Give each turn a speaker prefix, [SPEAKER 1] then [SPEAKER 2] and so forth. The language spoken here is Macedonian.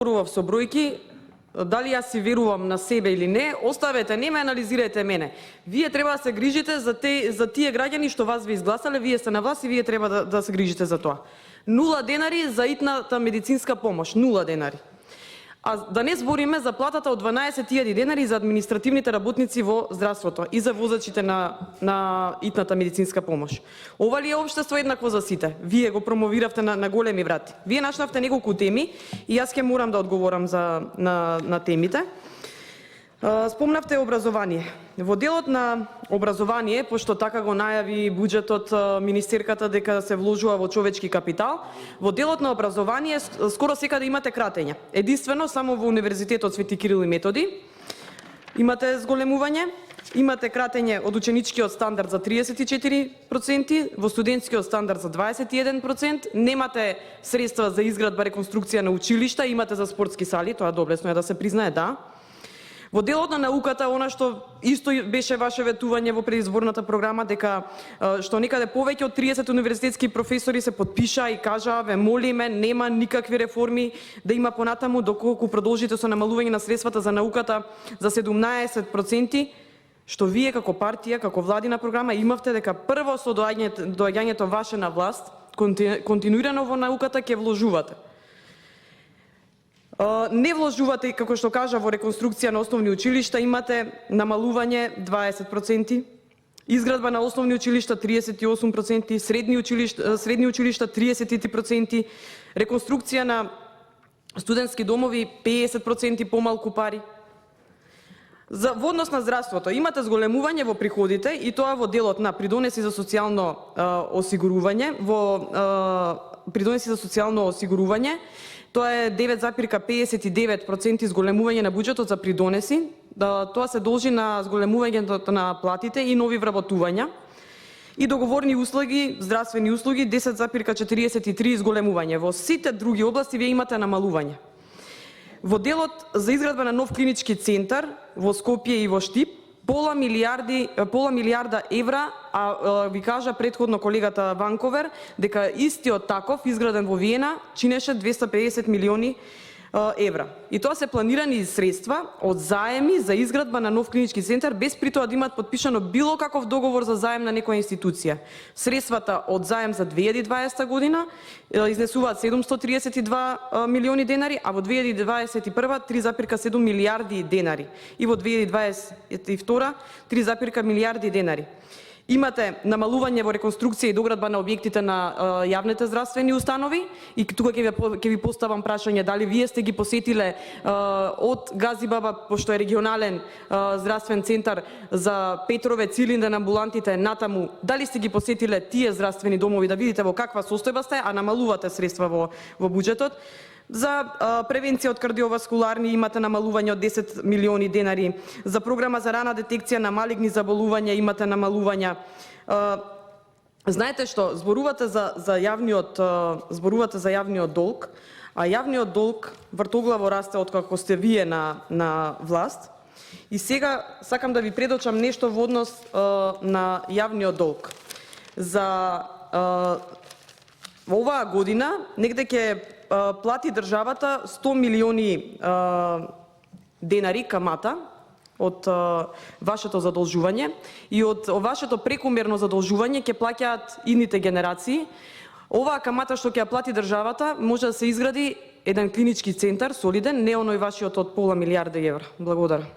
[SPEAKER 1] зборував со бројки, дали јас си верувам на себе или не, оставете, не ме анализирајте мене. Вие треба да се грижите за тие граѓани што вас ви изгласале, вие сте на власт и вие треба да се грижите за тоа. 0 денари за итната медицинска помош, 0 денари. А да не збориме за платата од 12.000 денари за административните работници во здравството и за возачите на итната медицинска помош. Ова ли е општество еднакво за сите? Вие го промовиравте на големи врати. Вие начнавте неколку теми и јас ќе морам да одговорам на темите. Спомнавте образование. Во делот на образование, пошто така го најави буџетот министерката дека се вложува во човечки капитал, во делот на образование скоро секаде имате кратење. Единствено само во Универзитетот Свети Кирил и Методи имате зголемување, имате кратење од ученичкиот стандард за 34%, во студентскиот стандард за 21%, немате средства за изградба, реконструкција на училишта, имате за спортски сали, тоа доблесно е да се признае, да. Во делот на науката, она што исто беше ваше ветување во предизборната програма, дека што некаде повеќе од 30 универзитетски професори се потпишаа и кажаа, ве молиме, нема никакви реформи да има понатаму, доколку продолжите со намалување на средствата за науката за 17%, што вие како партија, како владина програма имавте дека прво со доаѓањето ваше на власт, континуирано во науката ќе вложувате. Не вложувате, како што кажа, во реконструкција на основни училишта, имате намалување 20%, изградба на основни училишта 38%, средни училишта 33%, реконструкција на студентски домови 50% помалку пари. Во однос на здравството имате зголемување во приходите и тоа во делот на придонеси за социјално осигурување, тоа е 9,59% зголемување на буџетот за придонеси. Тоа се должи на зголемувањето на платите и нови вработувања. И договорни услуги, здравствени услуги 10,43% зголемување. Во сите други области вие имате намалување. Во делот за изградба на нов клинички центар во Скопје и во Штип, пола милиарда евра, а ви кажа претходно колегата Ванковер дека истиот таков изграден во Виена чинеше 250 милиони евра. И тоа се планирани средства од заеми за изградба на нов клинички центар без при тоа да имаат подпишано било каков договор за заем на некоја институција. Средствата од заем за 2020 година изнесуваат 732 милиони денари, а во 2021 3,7 милиарди денари и во 2022 3,1 милиарди денари. Имате намалување во реконструкција и доградба на објектите на јавните здравствени установи и тука ќе ви поставам прашање дали вие сте ги посетиле од Газибаба, пошто е регионален здравствен центар за Петровец, Илинден, амбулантите натаму, дали сте ги посетиле тие здравствени домови да видите во каква состојба сте, а намалувате средства во буџетот. За превенција од кардиоваскуларни имате намалување од 10 милиони денари. За програма за рана детекција на малигни заболувања имате намалувања. Знаете што, зборувате за јавниот долг, а јавниот долг вртоглаво расте откако сте вие на власт. И сега сакам да ви предочам нешто во однос на јавниот долг. За оваа година негде ќе плати државата 100 милиони денари камата од вашето задолжување и од вашето прекумерно задолжување ќе плаќаат идните генерации. Оваа камата што ќе ја плати државата може да се изгради еден клинички центар солиден, не оној вашиот од пола милиарда евра. Благодарам.